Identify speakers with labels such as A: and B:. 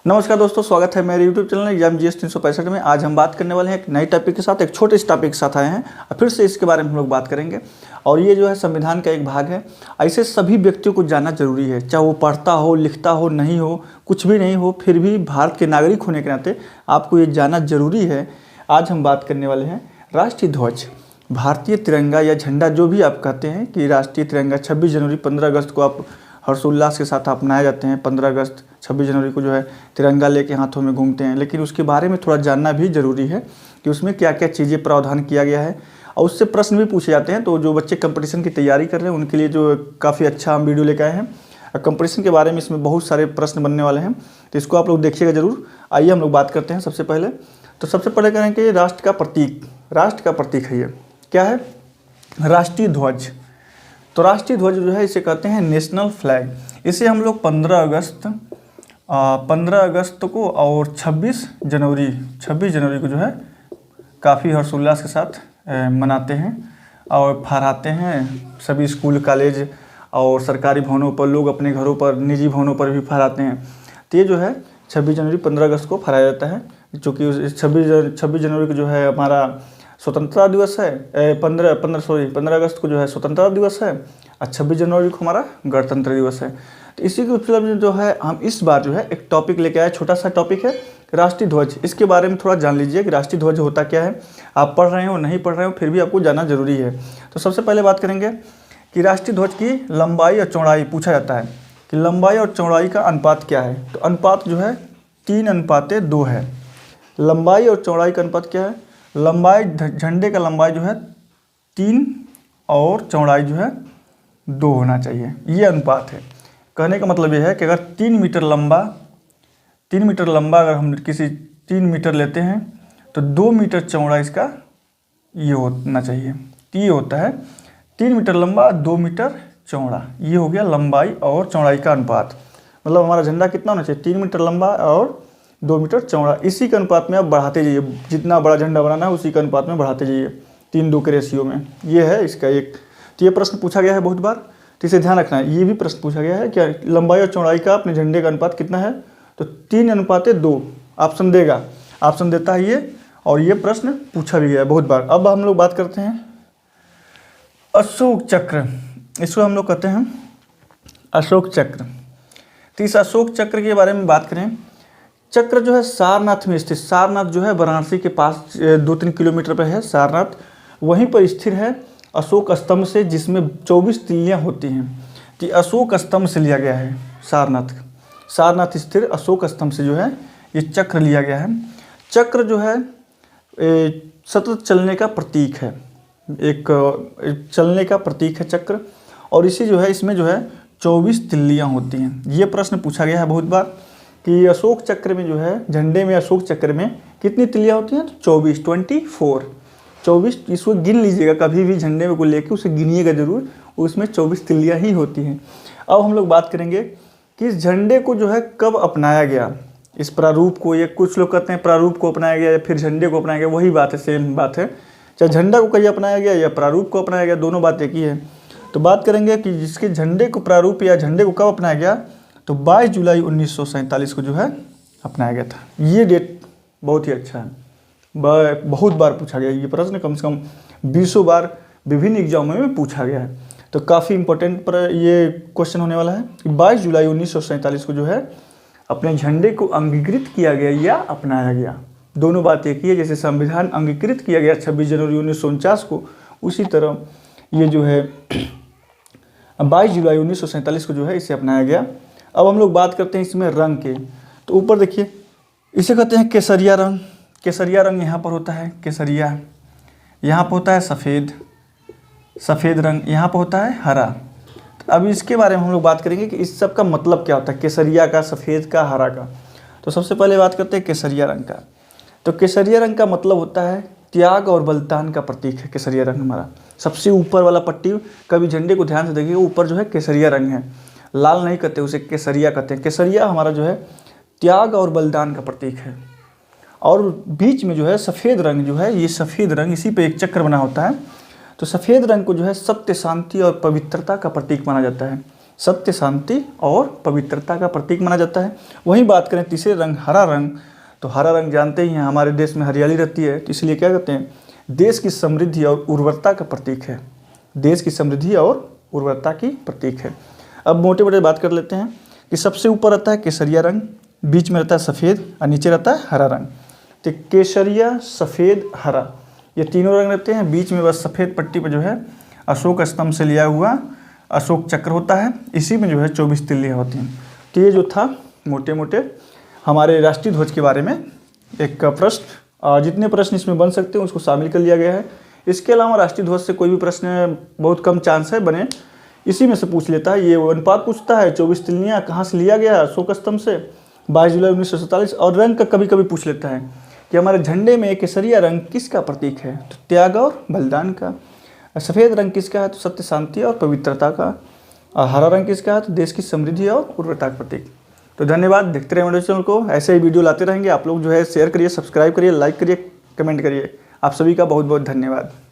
A: नमस्कार दोस्तों, स्वागत है मेरे YouTube चैनल एग्जाम GS 365 में। आज हम बात करने वाले हैं एक नई टॉपिक के साथ, एक छोटे से टॉपिक के साथ आए हैं और फिर से इसके बारे में हम लोग बात करेंगे। और ये जो है संविधान का एक भाग है। ऐसे सभी व्यक्तियों को जानना जरूरी है, चाहे वो पढ़ता हो, लिखता हो, नहीं हो, कुछ भी नहीं हो, फिर भी भारत के नागरिक होने के नाते आपको ये जानना जरूरी है। आज हम बात करने वाले हैं राष्ट्रीय ध्वज, भारतीय तिरंगा या झंडा, जो भी आप कहते हैं कि राष्ट्रीय तिरंगा। 26 जनवरी 15 अगस्त को आप हर्षोल्लास के साथ आप मनाए जाते हैं। 15 अगस्त 26 जनवरी को जो है तिरंगा लेके हाथों में घूमते हैं, लेकिन उसके बारे में थोड़ा जानना भी ज़रूरी है कि उसमें क्या क्या चीज़ें प्रावधान किया गया है और उससे प्रश्न भी पूछे जाते हैं। तो जो बच्चे कंपटीशन की तैयारी कर रहे हैं उनके लिए जो काफ़ी अच्छा हम वीडियो लेकर आए हैं। कंपटीशन के बारे में इसमें बहुत सारे प्रश्न बनने वाले हैं, तो इसको आप लोग देखिएगा ज़रूर। आइए हम लोग बात करते हैं। सबसे पहले करें कि राष्ट्र का प्रतीक है, ये क्या है? राष्ट्रीय ध्वज। तो राष्ट्रीय ध्वज जो है इसे कहते हैं नेशनल फ्लैग। इसे हम लोग 15 अगस्त को और 26 जनवरी को जो है काफ़ी हर्षोल्लास के साथ मनाते हैं और फहराते हैं। सभी स्कूल, कॉलेज और सरकारी भवनों पर, लोग अपने घरों पर, निजी भवनों पर भी फहराते हैं। तो ये जो है 26 जनवरी 15 अगस्त को फहराया जाता है, क्योंकि 26 जनवरी को जो है हमारा स्वतंत्रता दिवस है। 15 अगस्त को जो है स्वतंत्रता दिवस है और 26 जनवरी को हमारा गणतंत्र दिवस है। तो इसी के उपलक्ष्य में जो है हम इस बार जो है एक टॉपिक लेके आए, छोटा सा टॉपिक है राष्ट्रीय ध्वज। इसके बारे में थोड़ा जान लीजिए कि राष्ट्रीय ध्वज होता क्या है। आप पढ़ रहे हो, नहीं पढ़ रहे हो, फिर भी आपको जानना जरूरी है। तो सबसे पहले बात करेंगे कि राष्ट्रीय ध्वज की लंबाई और चौड़ाई पूछा जाता है कि लंबाई और चौड़ाई का अनुपात क्या है। तो अनुपात जो है 3:2 है। लंबाई और चौड़ाई का अनुपात क्या है? लंबाई, झंडे का लंबाई जो है 3 और चौड़ाई जो है 2 होना चाहिए, ये अनुपात है। कहने का मतलब ये है कि अगर 3 मीटर लंबा अगर हम किसी 3 मीटर लेते हैं तो 2 मीटर चौड़ा इसका ये होना चाहिए। तो ये होता है 3 मीटर लंबा, 2 मीटर चौड़ा। ये हो गया लंबाई और चौड़ाई का अनुपात। मतलब हमारा झंडा कितना होना चाहिए? 3 मीटर लंबा और 2 मीटर चौड़ा। इसी के अनुपात में आप बढ़ाते जाइए, जितना बड़ा झंडा बनाना है उसी के अनुपात में बढ़ाते जाइए, 3:2 के रेशियो में। ये है इसका एक। तो ये प्रश्न पूछा गया है बहुत बार, तो इसे ध्यान रखना है। ये भी प्रश्न पूछा गया है क्या लंबाई और चौड़ाई का अपने झंडे का अनुपात कितना है? तो 3:2 ऑप्शन देगा, ऑप्शन देता है ये। और ये प्रश्न पूछा भी गया है बहुत बार। अब हम लोग बात करते हैं अशोक चक्र। इसको हम लोग कहते हैं अशोक चक्र। तो इस अशोक चक्र के बारे में बात करें, चक्र जो है सारनाथ में स्थित, सारनाथ जो है वाराणसी के पास 2-3 किलोमीटर पर है सारनाथ, वहीं पर स्थिर है अशोक स्तंभ से, जिसमें 24 तिल्लियाँ होती हैं। कि अशोक स्तंभ से लिया गया है सारनाथ स्थिर अशोक स्तंभ से जो है ये चक्र लिया गया है। चक्र जो है सतत चलने का प्रतीक है, एक चलने का प्रतीक है चक्र। और इसी जो है इसमें जो है 24 तिल्लियाँ होती हैं। ये प्रश्न पूछा गया है बहुत बार कि अशोक चक्र में जो है, झंडे में अशोक चक्र में कितनी तिल्लियाँ होती हैं? तो 24। इसको गिन लीजिएगा, कभी भी झंडे में को लेके उसे गिनिएगा जरूर, उसमें 24 तिल्लियाँ ही होती हैं। अब हम लोग बात करेंगे कि इस झंडे को जो है कब अपनाया गया, इस प्रारूप को। ये कुछ लोग कहते हैं प्रारूप को अपनाया गया या फिर झंडे को अपनाया गया, वही बात है, सेम बात है। चाहे झंडा को कहीं अपनाया गया या प्रारूप को अपनाया गया, दोनों बात एक ही है। तो बात करेंगे कि जिसके झंडे को प्रारूप या झंडे को कब अपनाया गया, तो 22 जुलाई 1947 को जो है अपनाया गया था। ये डेट बहुत ही अच्छा है, बहुत बार पूछा गया ये प्रश्न, कम से कम 20 बार विभिन्न एग्जामों में पूछा गया है। तो काफ़ी इंपॉर्टेंट पर ये क्वेश्चन होने वाला है कि 22 जुलाई 1947 को जो है अपने झंडे को अंगीकृत किया गया या अपनाया गया, दोनों बात एक ही है। जैसे संविधान अंगीकृत किया गया 26 जनवरी 1949 को, उसी तरह ये जो है 22 जुलाई 1947 को जो है इसे अपनाया गया। अब हम लोग बात करते हैं इसमें रंग के। तो ऊपर देखिए, इसे कहते हैं केसरिया रंग। केसरिया रंग यहाँ पर होता है केसरिया, यहाँ पर होता है सफ़ेद रंग, यहाँ पर होता है हरा। तो अब इसके बारे में हम लोग बात करेंगे कि इस सब का मतलब क्या होता है, केसरिया का, सफ़ेद का, हरा का। तो सबसे पहले बात करते हैं केसरिया रंग का। तो केसरिया रंग का मतलब होता है त्याग और बलिदान का प्रतीक है केसरिया रंग हमारा। सबसे ऊपर वाला पट्टी, कभी झंडे को ध्यान से देखिएगा, ऊपर जो है केसरिया रंग है, लाल नहीं कहते उसे, केसरिया कहते हैं। केसरिया हमारा जो है त्याग और बलिदान का प्रतीक है। और बीच में जो है सफ़ेद रंग जो है, ये सफ़ेद रंग, इसी पे एक चक्र बना होता है। तो सफ़ेद रंग को जो है सत्य, शांति और पवित्रता का प्रतीक माना जाता है। सत्य, शांति और पवित्रता का प्रतीक माना जाता है। वहीं बात करें तीसरे रंग हरा रंग, तो हरा रंग जानते ही हैं हमारे देश में हरियाली रहती है, तो इसलिए क्या कहते हैं, देश की समृद्धि और उर्वरता का प्रतीक है। देश की समृद्धि और उर्वरता की प्रतीक है। अब मोटे मोटे बात कर लेते हैं कि सबसे ऊपर रहता है केसरिया रंग, बीच में रहता है सफ़ेद और नीचे रहता है हरा रंग। तो केसरिया, सफ़ेद, हरा, ये तीनों रंग रहते हैं। बीच में बस सफ़ेद पट्टी पर जो है अशोक स्तंभ से लिया हुआ अशोक चक्र होता है, इसी में जो है 24 तिल्लियाँ होती हैं। तो ये जो था मोटे मोटे हमारे राष्ट्रीय ध्वज के बारे में एक प्रश्न, जितने प्रश्न इसमें बन सकते हैं उसको शामिल कर लिया गया है। इसके अलावा राष्ट्रीय ध्वज से कोई भी प्रश्न बहुत कम चांस है बने, इसी में से पूछ लेता है। ये अनुपात पूछता है, 24 तिल्लियाँ कहाँ से लिया गया, अशोक स्तंभ से, 22 जुलाई 1947। और रंग का कभी कभी पूछ लेता है कि हमारे झंडे में केसरिया रंग किसका प्रतीक है, तो त्याग और बलिदान का। सफ़ेद रंग किसका है, तो सत्य, शांति और पवित्रता का। और हरा रंग किसका है, तो देश की समृद्धि और उर्वरता का प्रतीक। तो धन्यवाद, देखते रहिए मेरे चैनल को, ऐसे ही वीडियो लाते रहेंगे। आप लोग जो है शेयर करिए, सब्सक्राइब करिए, लाइक करिए, कमेंट करिए। आप सभी का बहुत बहुत धन्यवाद।